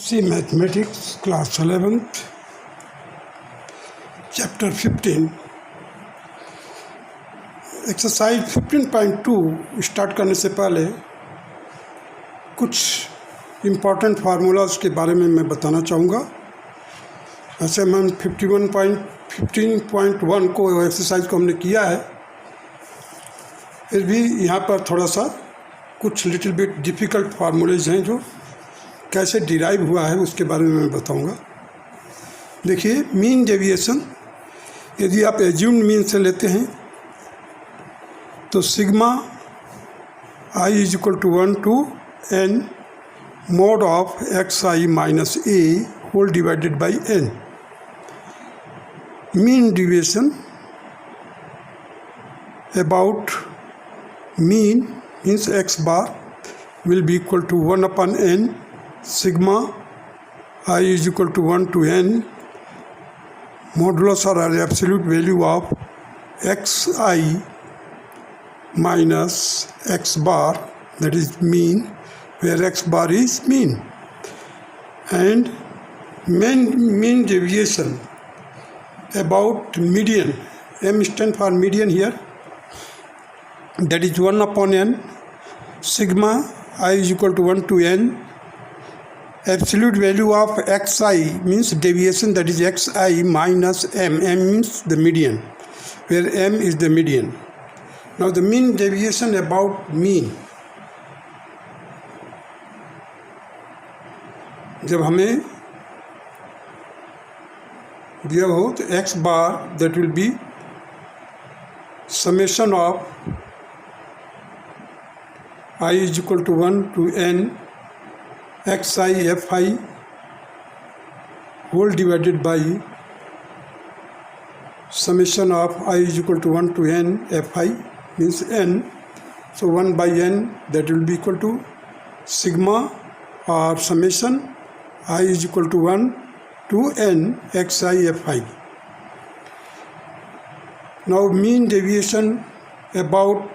See Mathematics, Class 11th, Chapter 15, Exercise 15.2 start करने से पहले कुछ इम्पॉर्टेंट फार्मूलाज के बारे में मैं बताना चाहूँगा। ऐसे हम 15.1 को एक्सरसाइज को हमने किया है, फिर भी यहाँ पर थोड़ा सा कुछ लिटिल बिट डिफ़िकल्ट फार्मूलेज हैं जो कैसे डिराइव हुआ है उसके बारे में मैं बताऊंगा। देखिए, मीन डेविएशन यदि आप एज्यूम्ड मीन से लेते हैं तो sigma i is equal to 1 to n mod of x i minus a whole divided by n। Mean deviation about mean means x bar will be equal to 1 upon n sigma I is equal to 1 to n modulus or absolute value of xi minus x bar, that is mean, where x bar is mean, and mean deviation about median, m stand for median here, that is 1 upon n sigma I is equal to 1 to n absolute value of xi means deviation, that is xi minus m means the median, where m is the median. Now the mean deviation about mean, जब हमें दिया हो तो x bar that will be summation of I is equal to 1 to n xi fi whole divided by summation of I is equal to 1 to n fi means n. So 1 by n that will be equal to sigma or summation I is equal to 1 to n xi fi. Now mean deviation about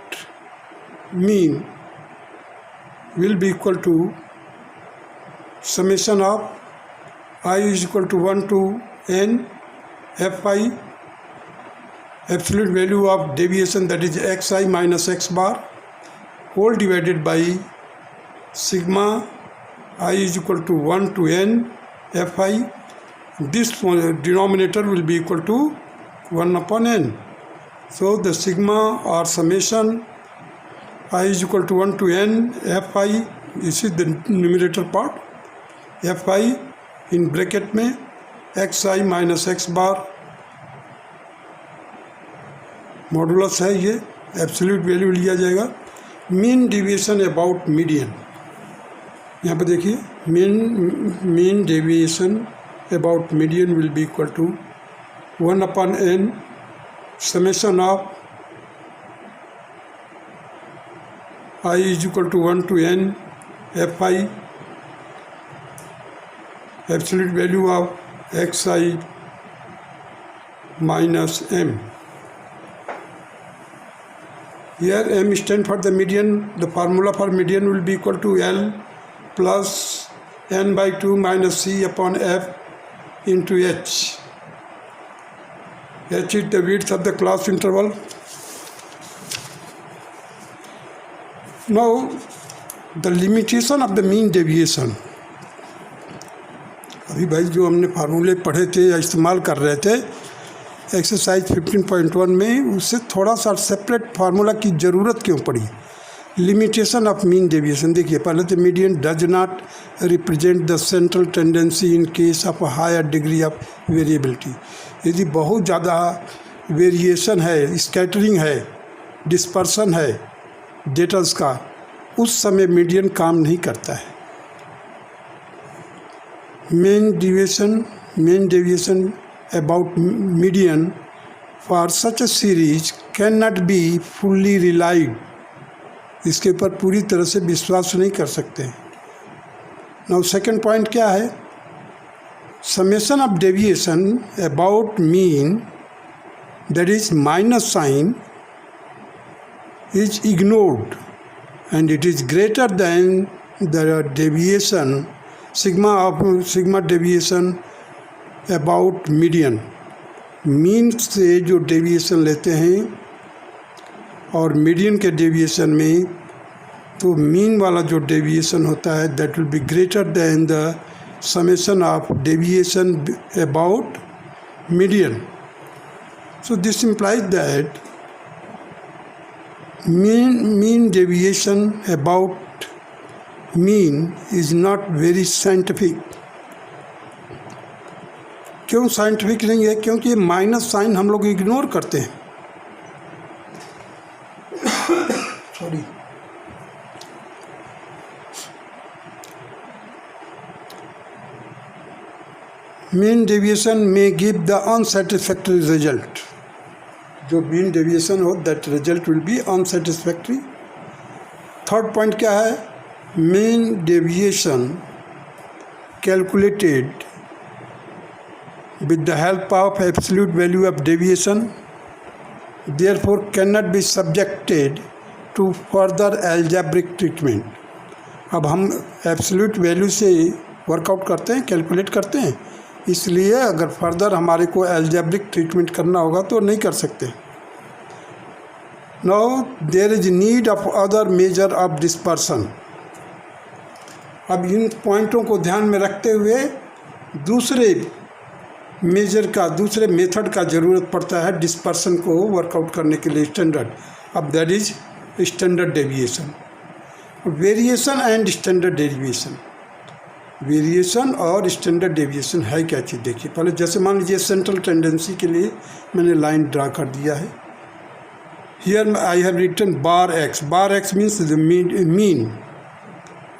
mean will be equal to summation of I is equal to 1 to n fi absolute value of deviation, that is xi minus x bar whole divided by sigma I is equal to 1 to n fi. This denominator will be equal to 1 upon n. So the sigma or summation I is equal to 1 to n fi, this is the numerator part, fi in bracket में xi minus x bar modulus है, ये absolute value लिया जाएगा। Mean deviation about median, यहाँ पे देखिए mean deviation about median will be equal to 1 upon n summation of I is equal to 1 to n fi absolute value of xi minus m. Here m stand for the median. The formula for median will be equal to L plus n by 2 minus c upon f into h. H is the width of the class interval. Now the limitation of the mean deviation. अभी भाई जो हमने फार्मूले पढ़े थे या इस्तेमाल कर रहे थे एक्सरसाइज 15.1 में, उससे थोड़ा सा सेपरेट फार्मूला की ज़रूरत क्यों पड़ी? Limitation of mean deviation. देखिए, पहले तो median does not represent the central tendency in case of higher degree of variability. यदि बहुत ज़्यादा वेरिएशन है, स्कैटरिंग है, डिस्पर्सन है डेटास का, उस समय मीडियन काम नहीं करता है। Main deviation about median for such a series can not be fully relied. इसके ऊपर पूरी तरह से विश्वास नहीं कर सकते। नाउ सेकंड पॉइंट क्या है? Summation of deviation about mean, that is minus sign, is ignored and it is greater than the deviation sigma deviation about median, mean से जो डेविएशन लेते हैं और मीडियन के डेविएशन में, तो मीन वाला जो डेविएशन होता है that will be greater than the summation of deviation about median. So this implies that mean deviation about mean is not very scientific. क्यों साइंटिफिक नहीं है? क्योंकि ये माइनस साइन हम लोग इग्नोर करते हैं. Sorry. Mean deviation may give the unsatisfactory result. जो मीन डेविएशन हो that result will be unsatisfactory. Third point क्या है? Mean deviation calculated with the help of absolute value of deviation therefore cannot be subjected to further algebraic treatment. अब हम absolute value से workout करते हैं, calculate करते हैं, इसलिए अगर फर्दर हमारे को एल्जेब्रिक ट्रीटमेंट करना होगा तो नहीं कर सकते. Now there is need of other measure of dispersion. अब इन पॉइंटों को ध्यान में रखते हुए दूसरे मेजर का, दूसरे मेथड का ज़रूरत पड़ता है डिस्पर्सन को वर्कआउट करने के लिए. स्टैंडर्ड. अब that is standard deviation. Variation and standard deviation. Variation और स्टैंडर्ड डेविएशन है क्या चीज़? देखिए पहले, जैसे मान लीजिए सेंट्रल टेंडेंसी के लिए मैंने लाइन ड्रा कर दिया है. Here I have written bar x. Bar x means the mean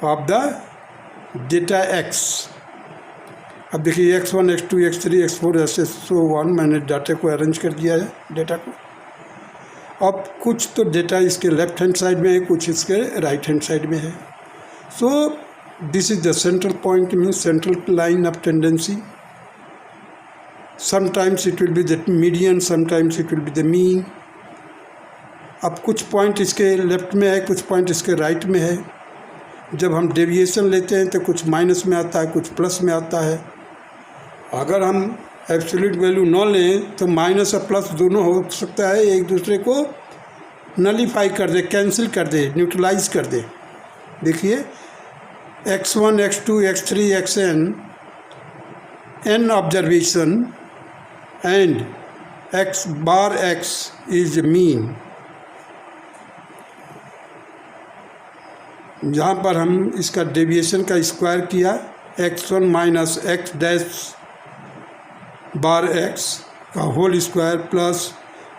of the data x. अब देखिए x1, x2, x3, x4 ऐसे सो वन मैंने डाटा को अरेंज कर दिया है, डेटा को. अब कुछ तो डेटा इसके लेफ्ट हैंड साइड में है, कुछ इसके राइट हैंड साइड में है. So this is the central point, means central line of tendency. Sometimes it will be the median, sometimes it will be the mean. अब कुछ पॉइंट इसके लेफ्ट में है, कुछ पॉइंट इसके राइट में है. जब हम डेविएशन लेते हैं तो कुछ माइनस में आता है, कुछ प्लस में आता है. अगर हम एब्सोल्यूट वैल्यू न लें तो माइनस और प्लस दोनों हो सकता है, एक दूसरे को नलीफाई कर दे, कैंसिल कर दे, न्यूट्रलाइज कर दे. देखिए x1, x2, x3, xn n observation and x bar x is mean. जहाँ पर हम इसका डेविएशन का स्क्वायर किया, x1 minus x dash bar x का whole square plus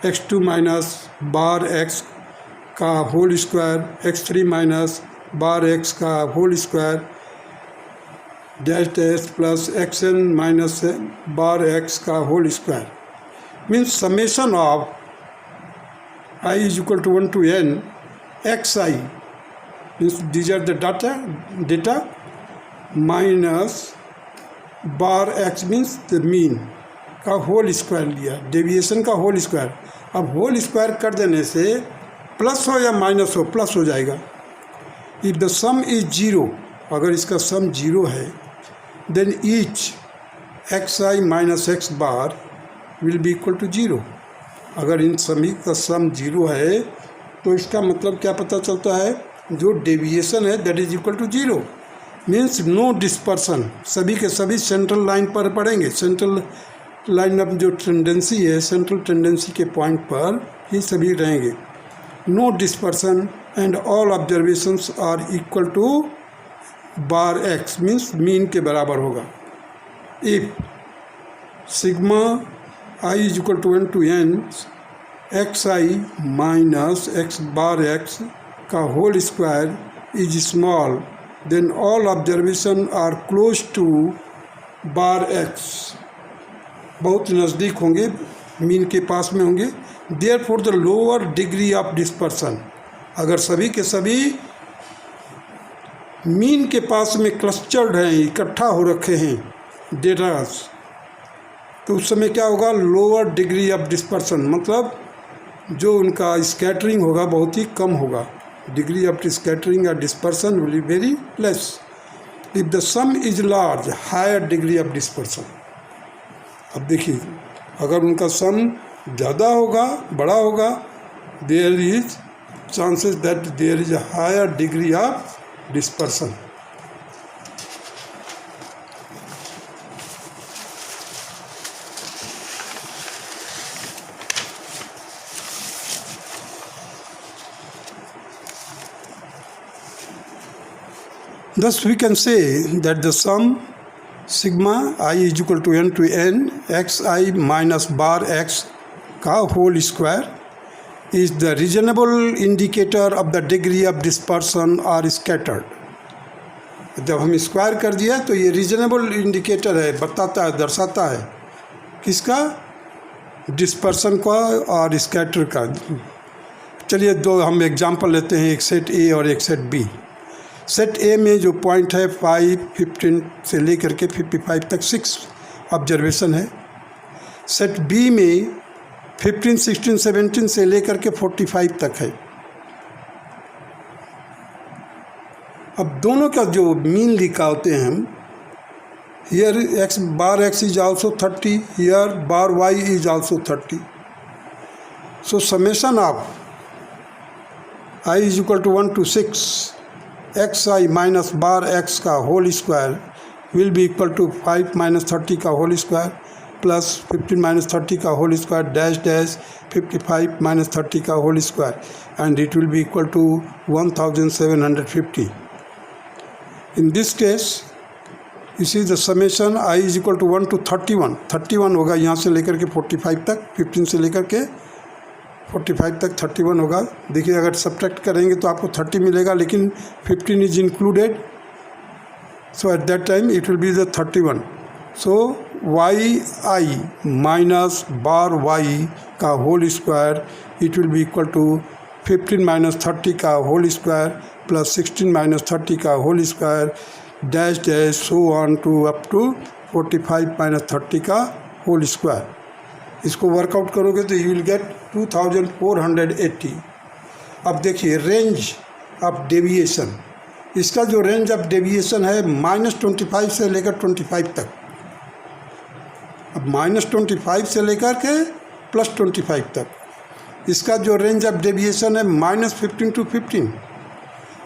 x2 minus bar x का whole square, x3 minus bar x का whole square dash dash plus xn minus bar x का whole square. Means summation of i is equal to 1 to n xi. Means these are the data minus bar x means the mean का whole square लिया, deviation का whole square. अब whole square कर देने से plus हो या minus हो, प्लस हो जाएगा. If the sum is zero, अगर इसका सम जीरो है, then each x i minus x bar will be equal to zero. अगर इन सभी का सम जीरो है तो इसका मतलब क्या पता चलता है? जो डेविएशन है that is equal to zero. Means no dispersion. सभी के सभी सेंट्रल लाइन पर पड़ेंगे. सेंट्रल लाइन ऑफ जो टेंडेंसी है, सेंट्रल टेंडेंसी के पॉइंट पर ही सभी रहेंगे. No dispersion and all observations are equal to bar x, means mean के बराबर होगा. If sigma i is equal to 1 to n x i minus x bar x का whole square is small, then all observation are close to bar x. बहुत नज़दीक होंगे, mean के पास में होंगे. Therefore the lower degree of dispersion. अगर सभी के सभी मीन के पास में क्लस्टर्ड हैं, इकट्ठा हो रखे हैं डेटास, तो उस समय क्या होगा? Lower degree of dispersion. मतलब जो उनका स्कैटरिंग होगा बहुत ही कम होगा. डिग्री ऑफ स्कैटरिंग या dispersion will be very less. If the sum is large higher degree of dispersion. अब देखिए अगर उनका सम ज़्यादा होगा, बड़ा होगा, there is chances that there is a higher degree of dispersion. Thus we can say that the sum sigma I is equal to n xi minus bar x का whole square is the reasonable indicator of the degree of dispersion or scattered। जब हम square कर दिया तो ये reasonable indicator है, बताता है, दर्शाता है किसका, डिस्पर्सन का और स्कैटर का। चलिए दो हम एग्जांपल लेते हैं, एक सेट ए और एक सेट बी। सेट ए में जो पॉइंट है 5, 15 से लेकर के 55 तक 6 ऑब्जर्वेशन है। सेट बी में 15, 16, 17 से लेकर के 45 तक है। अब दोनों का जो मीन निकालते हैं हम, here x bar x is also 30, here bar y is also 30। So summation of i is equal to 1 to 6 xi minus bar x का whole square will be equal to 5 minus 30 का whole square plus 15 minus 30 का whole square dash dash 55 minus 30 का whole square and it will be equal to 1750। In this case इस is the summation i is equal to 1 to 31। 31 होगा यहाँ से लेकर के 45 तक, 15 से लेकर के 45 तक 31 होगा। देखिए अगर सब्ट्रैक्ट करेंगे तो आपको 30 मिलेगा, लेकिन 15 is included, so at that time it will be the 31। So y i minus bar y का whole square it will be equal to 15 minus 30 का होल स्क्वायर प्लस 16 माइनस 30 का whole square dash dash so on to up to 45 minus 30 का whole square. इसको workout करोगे तो you will get 2480। अब देखिए range of deviation, इसका जो रेंज ऑफ डेविएशन है -25 से लेकर 25 तक। अब -25 से लेकर के +25 तक, इसका जो रेंज ऑफ डेविएशन है -15 to 15।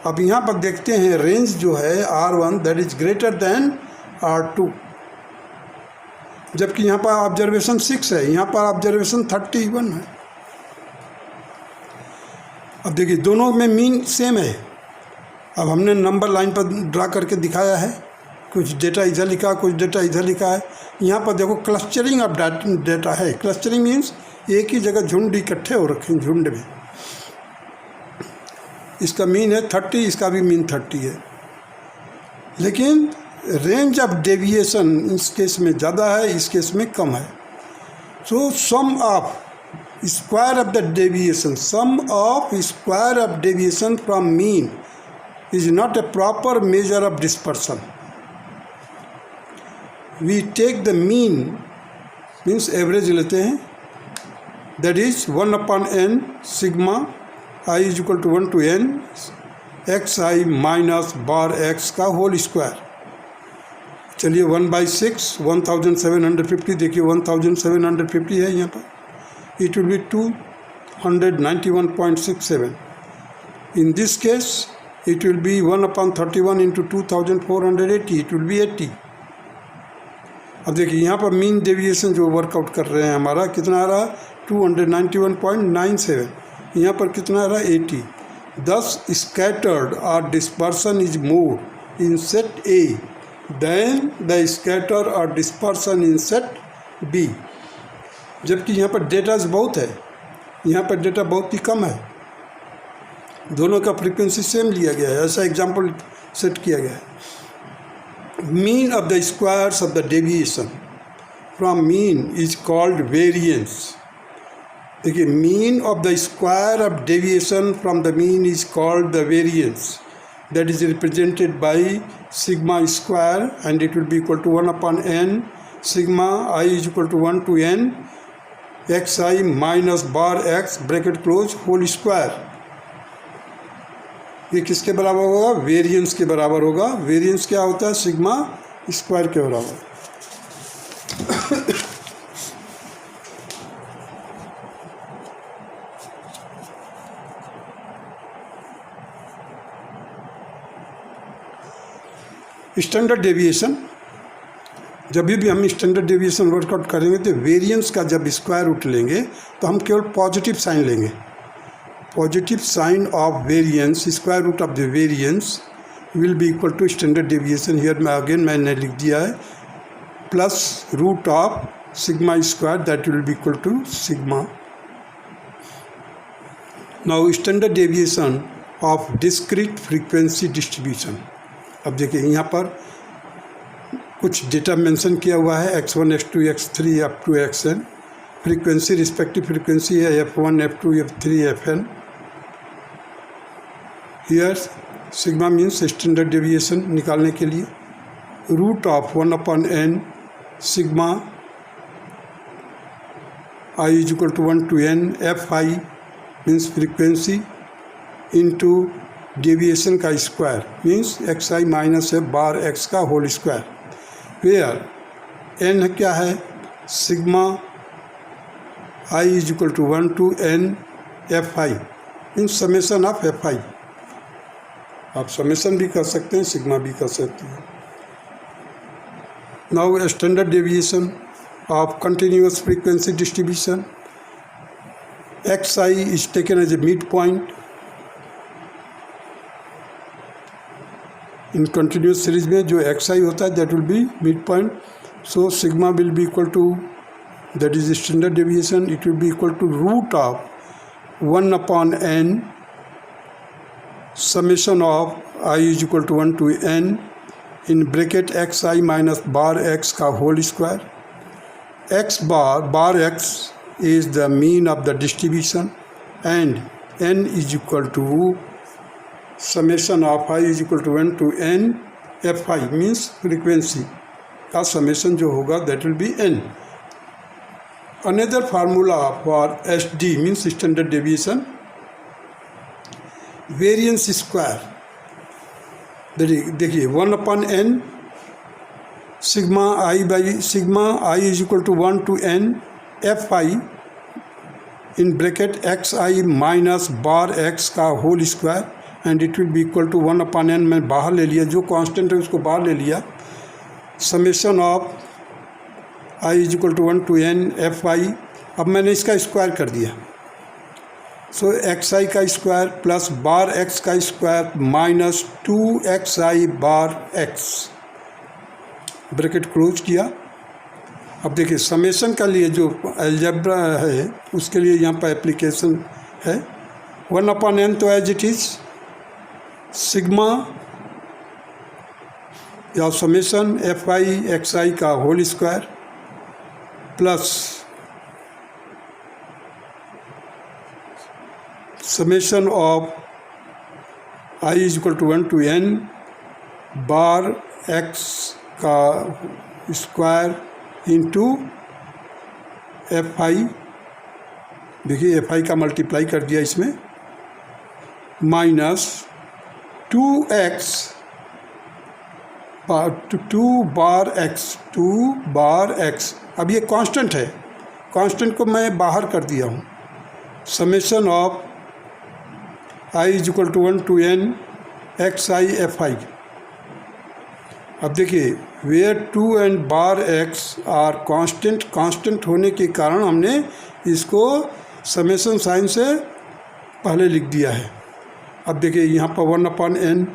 अब यहाँ पर देखते हैं रेंज जो है R1 that is greater than R2, जबकि यहाँ पर ऑब्जर्वेशन 6 है, यहाँ पर ऑब्जर्वेशन 31 है। अब देखिए दोनों में मीन सेम है। अब हमने नंबर लाइन पर ड्रा करके दिखाया है, कुछ डेटा इधर लिखा, कुछ डेटा इधर लिखा है। यहाँ पर देखो क्लस्टरिंग ऑफ डेटा है। क्लस्टरिंग मीन्स एक ही जगह झुंड इकट्ठे हो रखे हैं, झुंड में। इसका मीन है 30, इसका भी मीन 30 है, लेकिन रेंज ऑफ डेविएशन इस केस में ज़्यादा है, इस केस में कम है। So sum of square of the deviation, sum of square of deviation from mean is not a proper measure of dispersion. We take the mean means average लेते हैं, that is 1/n sigma i is equal to 1 to n xi minus bar x का whole square. चलिए 1/6 1750, देखिए 1750 है यहाँ पर, it will B 291.67। In this case it will B 1/31 into 2480, it will B 80। अब देखिए यहाँ पर मीन डेविएशन जो वर्कआउट कर रहे हैं हमारा कितना आ रहा, 291.97। यहाँ पर कितना आ रहा, 80। दस स्कैटर्ड और dispersion is more in set A then the scatter और डिस्पर्सन इन सेट बी। जबकि यहाँ पर डेटा बहुत है, यहाँ पर डेटा बहुत ही कम है। दोनों का फ्रीक्वेंसी सेम लिया गया है, ऐसा एग्जांपल सेट किया गया है। Mean of the squares of the deviation from mean is called variance. देखिए mean of the square of deviation from the mean is called the variance, that is represented by sigma square, and it will be equal to 1/n sigma I is equal to 1 to n xi minus bar x bracket close whole square। ये किसके बराबर होगा? Variance के बराबर होगा। Variance क्या होता है? सिग्मा स्क्वायर के बराबर। स्टैंडर्ड डेविएशन, जब भी हम स्टैंडर्ड डेविएशन वर्कआउट करेंगे तो वेरिएंस का जब स्क्वायर रूट लेंगे तो हम केवल पॉजिटिव साइन लेंगे। Positive sign of variance, square root of the variance will be equal to standard deviation. Here मैं अगेन मैंने लिख दिया है plus root of sigma square, that will be equal to sigma. Now standard deviation of discrete frequency distribution. अब देखिए यहाँ पर कुछ डेटा मेंशन किया हुआ है x1, x2, x3 up to xn। Frequency respective frequency है f1, f2, f3, fn। Here sigma means standard deviation निकालने के लिए root of 1/n sigma i is equal to 1 to n fi means frequency into deviation का square means xi minus f bar x का whole square, where n क्या है? Sigma i is equal to 1 to n fi means summation of fi। आप summation भी कर सकते हैं, sigma भी कर सकते हैं। Now standard deviation of continuous frequency distribution, xi is taken as a mid point in continuous series में। जो xi होता है that will be mid point, so sigma will be equal to, that is standard deviation, it will be equal to root of 1/n summation of i is equal to 1 to n in bracket xi minus bar x का whole square. x bar x is the mean of the distribution and n is equal to summation of I is equal to 1 to n fi means frequency का summation जो होगा that will be n. Another formula for SD means standard deviation, variance square। देखिए 1/n sigma i is equal to 1 to n fi in bracket xi minus bar x का whole square and it will be equal to 1/n। मैं बाहर ले लिया, जो constant है उसको बाहर ले लिया। Summation of i is equal to 1 to n fi। अब मैंने इसका स्क्वायर कर दिया, सो xi का स्क्वायर प्लस बार x का स्क्वायर माइनस 2xi बार x, ब्रैकेट क्लोज किया। अब देखिए समेशन का लिए जो अलजेब्रा है उसके लिए यहाँ पर एप्लीकेशन है 1/n, तो एज इट इज सिग्मा या समेशन fi xi का whole square plus summation of i is equal to 1 to n bar x का स्क्वायर इंटू fi। देखिए fi का मल्टीप्लाई कर दिया इसमें, माइनस 2x 2 बार x। अब ये कांस्टेंट है, कांस्टेंट को मैं बाहर कर दिया हूँ। Summation of i is equal to 1 to n xi fi। अब देखिए where 2 and bar x are constant, constant होने के कारण हमने इसको समेशन साइन से पहले लिख दिया है। अब देखिए यहाँ पर 1/n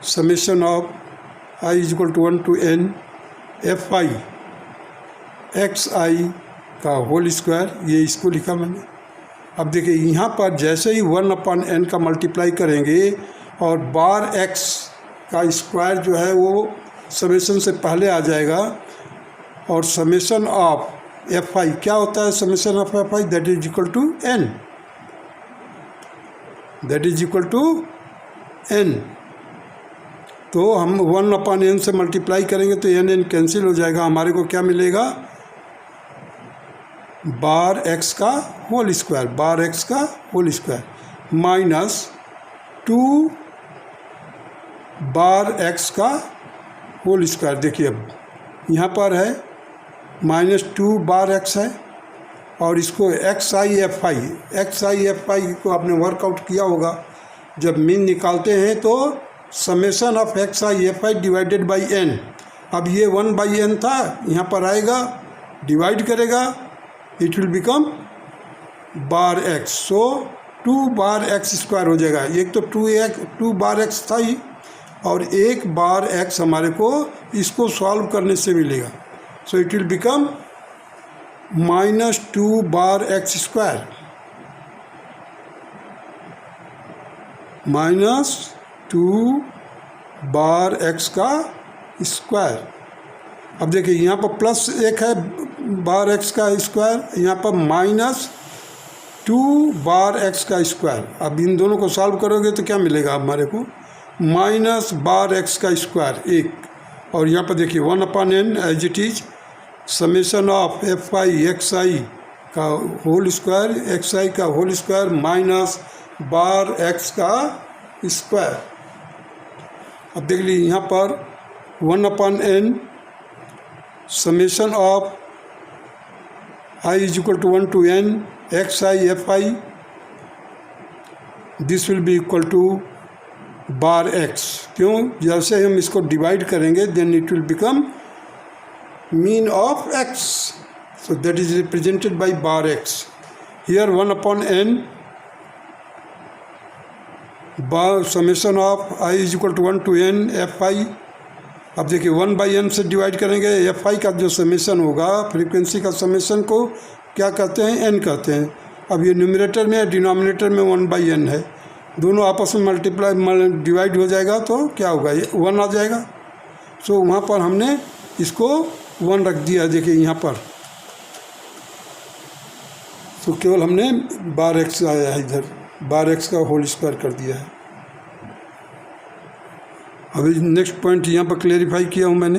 summation of i is equal to 1 to n fi xi का होल स्क्वायर, ये इसको लिखा मैंने। अब देखिए यहाँ पर जैसे ही 1/n का मल्टीप्लाई करेंगे और बार x का स्क्वायर जो है वो समेशन से पहले आ जाएगा, और समेशन ऑफ fi क्या होता है? Summation of fi that is equal to n, that is equal to n। तो हम 1/n से मल्टीप्लाई करेंगे तो n कैंसिल हो जाएगा। हमारे को क्या मिलेगा? बार x का होल स्क्वायर, बार x का whole square minus 2 bar x का होल स्क्वायर। देखिए अब यहाँ पर है -2 बार एक्स है, और इसको एक्स आई एफ आई को आपने वर्कआउट किया होगा। जब मीन निकालते हैं तो summation of x i f i divided by n. अब ये 1/n था, यहाँ पर आएगा डिवाइड करेगा, it will become bar x. So 2 bar x square हो जाएगा। एक तो 2 बार एक्स था ही, और 1 बार एक्स हमारे को इसको सॉल्व करने से मिलेगा। So it will become -2 bar x square, -2 bar x का स्क्वायर। अब देखिए यहाँ पर +1 है बार एक्स का स्क्वायर, यहाँ पर -2 बार एक्स का स्क्वायर। अब इन दोनों को सॉल्व करोगे तो क्या मिलेगा हमारे को, माइनस बार एक्स का स्क्वायर 1, और यहाँ पर देखिए 1/n as it is summation of f i x i का होल स्क्वायर, एक्स आई का whole square minus bar x का स्क्वायर। अब देख लीजिए यहाँ पर 1/n summation of i is equal to 1 to n x i f i, this will be equal to bar x. क्यों, जैसे हम इसको डिवाइड करेंगे then it will become mean of x, so that is represented by bar x. Here 1/n bar summation of i is equal to 1 to n f i. अब देखिए 1/n से divide करेंगे, F I का जो summation होगा, frequency का summation को क्या कहते हैं, n कहते हैं। अब ये न्यूमरेटर में डिनोमिनेटर में 1/n है, दोनों आपस में डिवाइड हो जाएगा तो क्या होगा, ये 1 आ जाएगा। सो वहाँ पर हमने इसको 1 रख दिया। देखिए यहाँ पर तो केवल हमने बार एक्स आया है, इधर बार एक्स का होल स्क्वायर कर दिया है। अभी नेक्स्ट पॉइंट यहाँ पर क्लेरिफाई किया हूँ मैंने।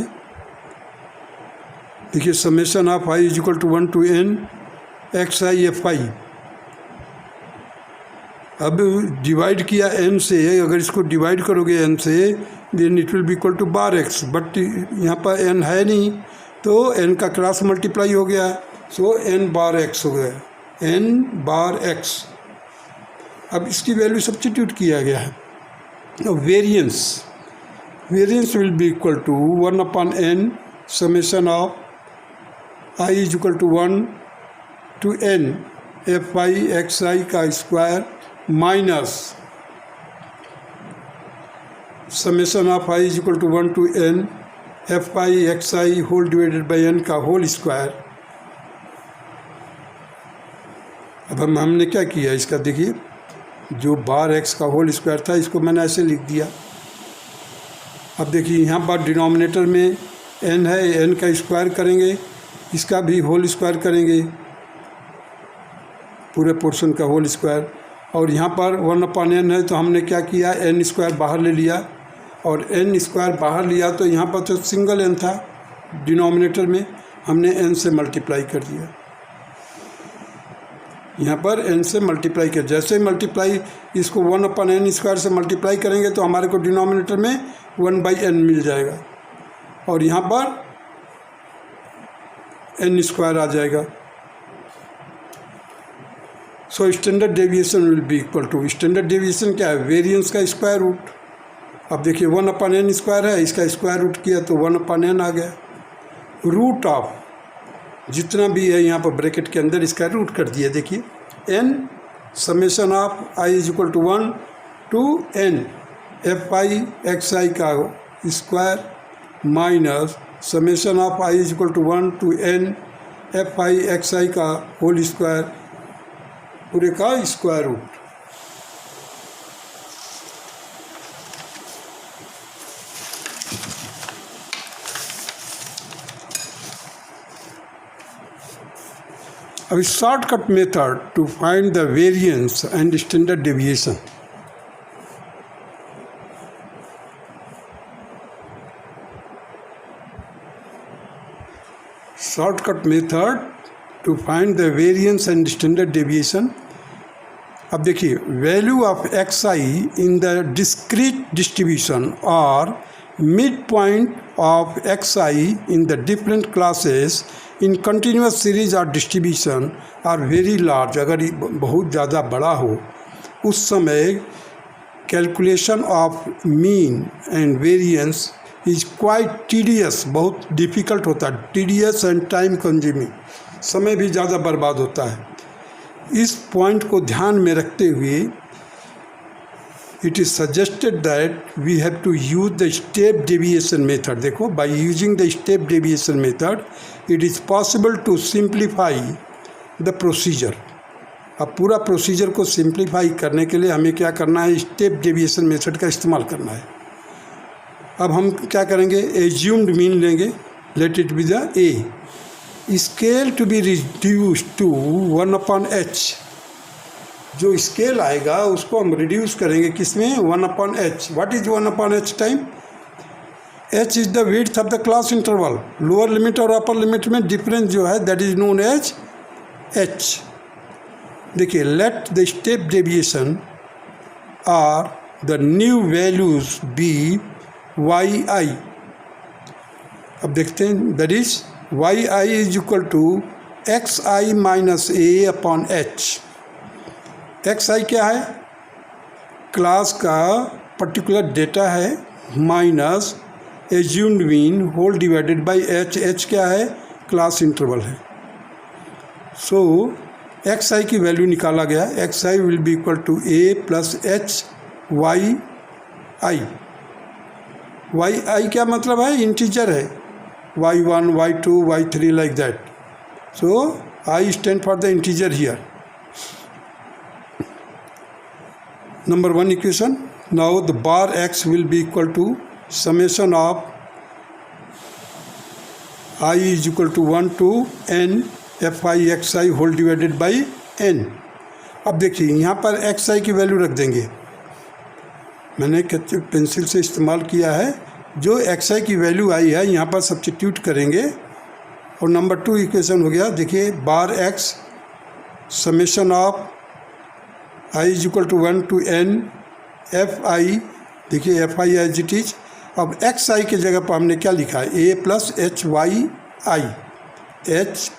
देखिए summation of i is equal to 1 to n x i f i. अब डिवाइड किया n से, अगर इसको डिवाइड करोगे n से then it will be equal to bar x, but यहाँ पर n है नहीं तो n का क्रॉस मल्टीप्लाई हो गया, सो n बार एक्स हो गया, n बार एक्स। अब इसकी वैल्यू सब्स्टिट्यूट किया गया है। Variance will be equal to 1/n summation of I is equal to 1 to n f i x i का square minus summation of i is equal to 1 to n f i x i whole divided by n का whole square. अब हमने क्या किया, इसका देखिए जो bar x का होल स्क्वायर था इसको मैंने ऐसे लिख दिया। अब देखिए यहाँ पर डिनोमिनेटर में n है, n का स्क्वायर करेंगे, इसका भी होल स्क्वायर करेंगे, पूरे पोर्शन का होल स्क्वायर। और यहाँ पर 1/n है तो हमने क्या किया, n स्क्वायर बाहर ले लिया, और n स्क्वायर बाहर लिया तो यहाँ पर तो सिंगल n था डिनोमिनेटर में, हमने n से मल्टीप्लाई कर दिया। यहाँ पर n से मल्टीप्लाई कर, जैसे मल्टीप्लाई इसको 1/n स्क्वायर से मल्टीप्लाई करेंगे तो हमारे को डिनोमिनेटर में 1/n मिल जाएगा, और यहाँ पर n स्क्वायर आ जाएगा। So standard deviation will be equal to, standard deviation क्या है, वेरिएंस का स्क्वायर रूट। अब देखिए 1/n स्क्वायर है, इसका स्क्वायर रूट किया तो 1/n आ गया। रूट ऑफ जितना भी है यहाँ पर ब्रैकेट के अंदर इसका रूट कर दिया। देखिए n summation of i is equal to 1 to n f i x i का square minus summation of i is equal to 1 to n f i x i का होल स्क्वायर, पूरे का स्क्वायर रूट। अब shortcut method to find the variance and standard deviation. Shortcut method to find the variance and standard deviation अब देखिए value of x i in the discrete distribution और mid point of x i in the different classes in continuous series और distribution are very large. अगर ये बहुत ज़्यादा बड़ा हो उस समय calculation of mean and variance is quite tedious, बहुत डिफ़िकल्ट होता है, टीडियस एंड टाइम कंज्यूमिंग, समय भी ज़्यादा बर्बाद होता है। इस पॉइंट को ध्यान में रखते हुए it is suggested that we have to use the step deviation method. देखो by using the step deviation method it is possible to simplify the procedure. अब पूरा प्रोसीजर को सिंप्लीफाई करने के लिए हमें क्या करना है, स्टेप डेविएशन मेथड का इस्तेमाल करना है। अब हम क्या करेंगे, एज्यूम्ड मीन लेंगे, let it be the A, scale to be reduce to 1/h। जो स्केल आएगा उसको हम रिड्यूस करेंगे किसमें, 1/h। What is 1/h time, h is the width of the class interval. Lower limit और अपर लिमिट में difference जो है that is known as h। देखिए let the step deviation are the new values be y i. अब देखते हैं that is y i is equal to x i minus a upon h. X i क्या है, class का particular data है, minus assumed mean whole divided by h. H क्या है, class interval है। सो एक्स आई की वैल्यू निकाला गया, x i will be equal to a plus h y i. Y i क्या मतलब है, इंटीजर है, y1, y2, y3 like that. So I stand for the integer here. Number 1 equation. Now the bar x will be equal to summation of I is equal to 1 to n fi xi whole divided by n. अब देखिए यहाँ पर xi की value रख देंगे, मैंने pencil से इस्तेमाल किया है। जो एक्स आई की वैल्यू आई है यहाँ पर सब्स्टिट्यूट करेंगे और नंबर 2 इक्वेशन हो गया। देखिए bar x summation of i is equal to 1 to n f i. देखिए f i as it is. अब एक्स आई की जगह पर हमने क्या लिखा है, a plus h y i, h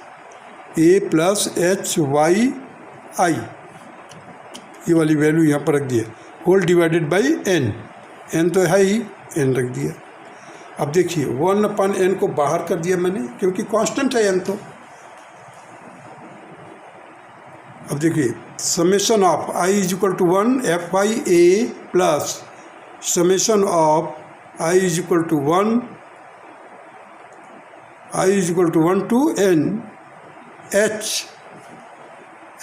a plus h y i, ये वाली वैल्यू यहाँ पर रख दी है, whole divided by n. N तो है ही, एन रख दिया। अब देखिए 1/n को बाहर कर दिया मैंने क्योंकि कांस्टेंट है एन। तो अब देखिए summation of i is equal to 1 f i a plus summation of i is equal to 1 to n h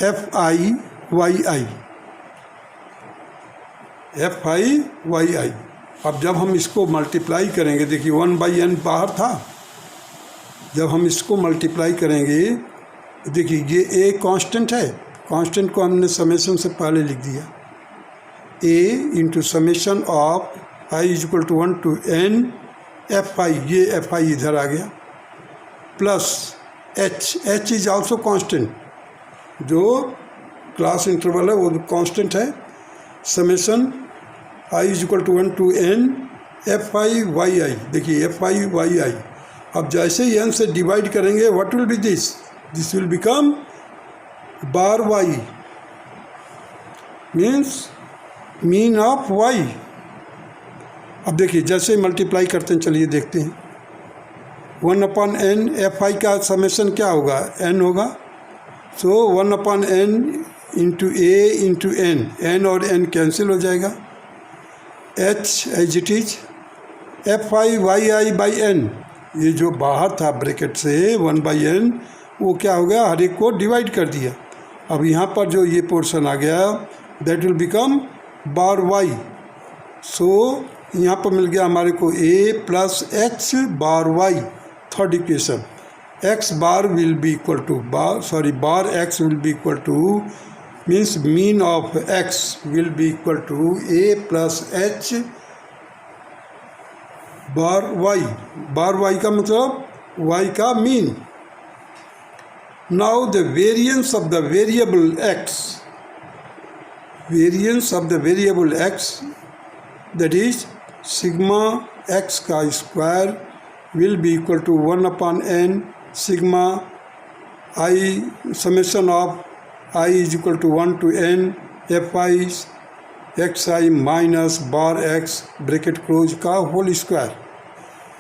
f i y i, f i y i. अब जब हम इसको मल्टीप्लाई करेंगे, देखिए 1/n बाहर था, जब हम इसको मल्टीप्लाई करेंगे देखिए ये ए कांस्टेंट है, कांस्टेंट को हमने समेशन से पहले लिख दिया, a into summation of i is equal to 1 to n f i, ये एफ आई इधर आ गया, plus h, h is also constant, जो क्लास इंटरवल है वो कांस्टेंट है, summation i is equal to 1 to n f i y i. देखिए f i y i. अब जैसे ही n से डिवाइड करेंगे what will be this, this will become bar y, means mean of y. अब देखिए जैसे मल्टीप्लाई करते हैं, चलिए देखते हैं। 1/n एफ आई का समेशन क्या होगा, n होगा। सो 1/n into a into n, n और एन कैंसिल हो जाएगा, h as it is f i y i by n. ये जो बाहर था ब्रैकेट से 1/n वो क्या हो गया, हर एक को डिवाइड कर दिया। अब यहाँ पर जो ये पोर्शन आ गया that will become bar y. So यहाँ पर मिल गया हमारे को a plus h bar y. Third equation, x bar will be equal to bar x will be equal to means mean of x will be equal to a plus h bar y। Bar y का मतलब y का mean. Now the variance of the variable x variance of the variable x, that is sigma x का square will be equal to 1 upon n sigma I summation of I is equal to 1 to n fi xi minus bar x bracket close का whole square.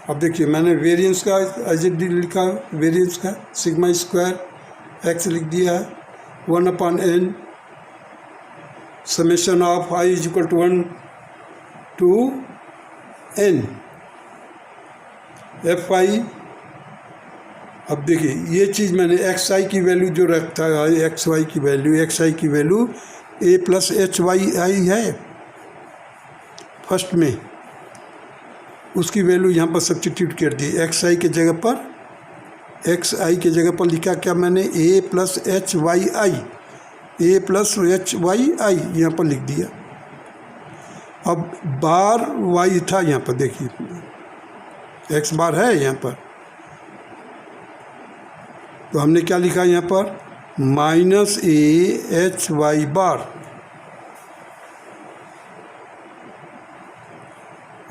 अब देखिए मैंने variance का as it लिखा, variance का sigma square x लिख दिया है 1 upon n summation of i is equal to 1 to n f i. अब देखिए ये चीज़ मैंने एक्स आई की वैल्यू जो रखता है, एक्स वाई की वैल्यू, एक्स आई की वैल्यू ए प्लस एच वाई आई है फर्स्ट में, उसकी वैल्यू यहाँ पर सब्स्टिट्यूट कर दी। एक्स आई के जगह पर, एक्स आई के जगह पर लिखा क्या मैंने, ए plus h y I, a plus h y आई यहाँ पर लिख दिया। अब बार वाई था यहाँ पर, देखिए एक्स बार है यहाँ पर, तो हमने क्या लिखा यहाँ पर, minus a h y bar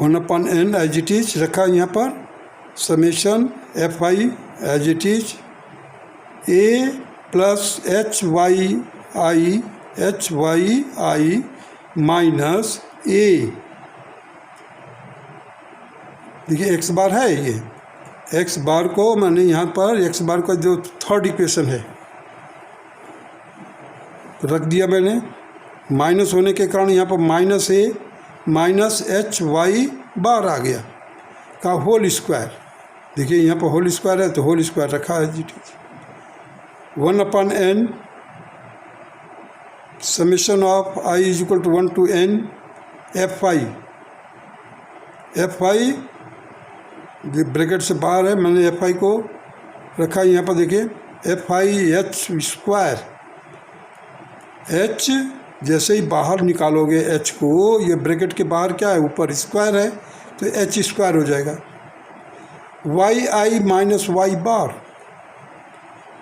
1 upon n as it is रखा यहाँ पर, summation f i as it is a plus h y i minus a. देखिए एक्स बार है, ये एक्स बार को मैंने यहाँ पर, एक्स बार का जो थर्ड इक्वेशन है रख दिया मैंने, माइनस होने के कारण यहाँ पर माइनस ए माइनस एच वाई बार आ गया का होल स्क्वायर। देखिए यहाँ पर होल स्क्वायर है तो होल स्क्वायर रखा है जी, ठीक। 1 upon n summation of i is equal to 1 to n f i bracket से बाहर है, मैंने एफ आई को रखा यहाँ पर। देखिए f I H square, H जैसे ही बाहर निकालोगे एच को, ये ब्रैकेट के बाहर क्या है, ऊपर स्क्वायर है तो एच स्क्वायर हो जाएगा। Y i minus Y bar,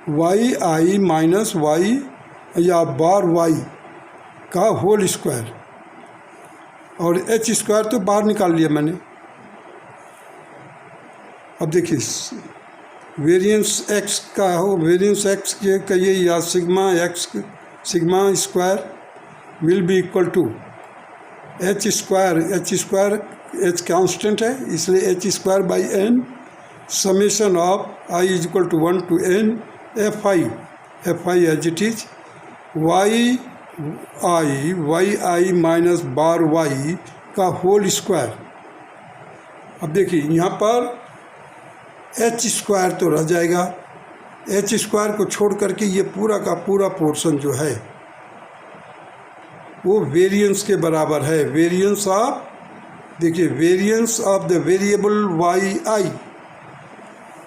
Y i minus Y या बार वाई का होल स्क्वायर, और एच स्क्वायर तो बाहर निकाल लिया मैंने। अब देखिए वेरिएंस एक्स का हो, वेरिएंस एक्स के कहिए या sigma x, sigma square will be equal to h square, h constant है इसलिए h square by n summation of i is equal to 1 to n f i as it is y i minus bar y का whole square. अब देखिए यहाँ पर H square तो रह जाएगा, एच स्क्वायर को छोड़ करके ये पूरा का पूरा पोर्शन जो है वो वेरिएंस के बराबर है। वेरिएंस ऑफ, देखिए variance of the variable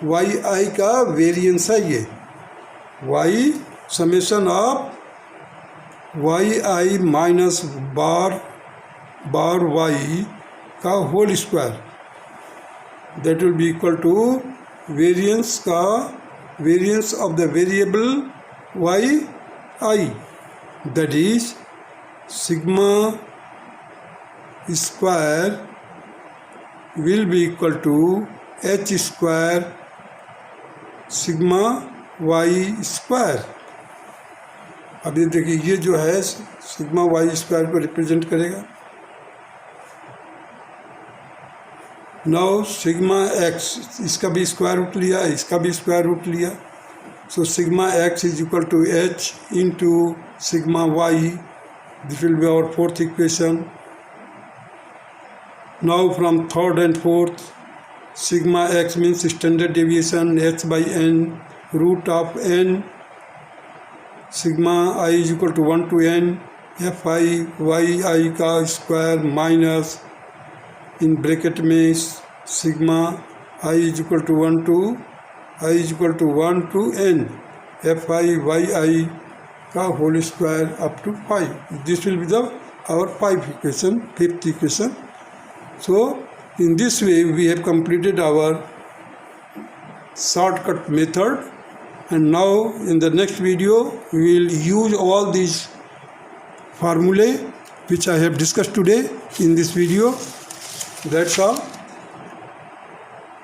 y i का वेरिएंस है ये, y summation of y i minus bar y का whole square, that will be equal to variance का, variance of the variable y i, that is sigma square will be equal to h square sigma y square. अब ये देखिए ये जो है sigma y square को represent करेगा। Now sigma x, इसका भी स्क्वायर रूट लिया, इसका भी स्क्वायर रूट लिया, so sigma x is equal to h into sigma y, this will be our fourth equation. Now from third and fourth, sigma x means standard deviation h by n root of n sigma I is equal to 1 to n f I y I का square minus in bracket में sigma I is equal to 1 to n f I y I का whole square up to 5. This will be the our fifth equation. So in this way we have completed our shortcut method, and now in the next video we will use all these formulae which I have discussed today in this video. That's all.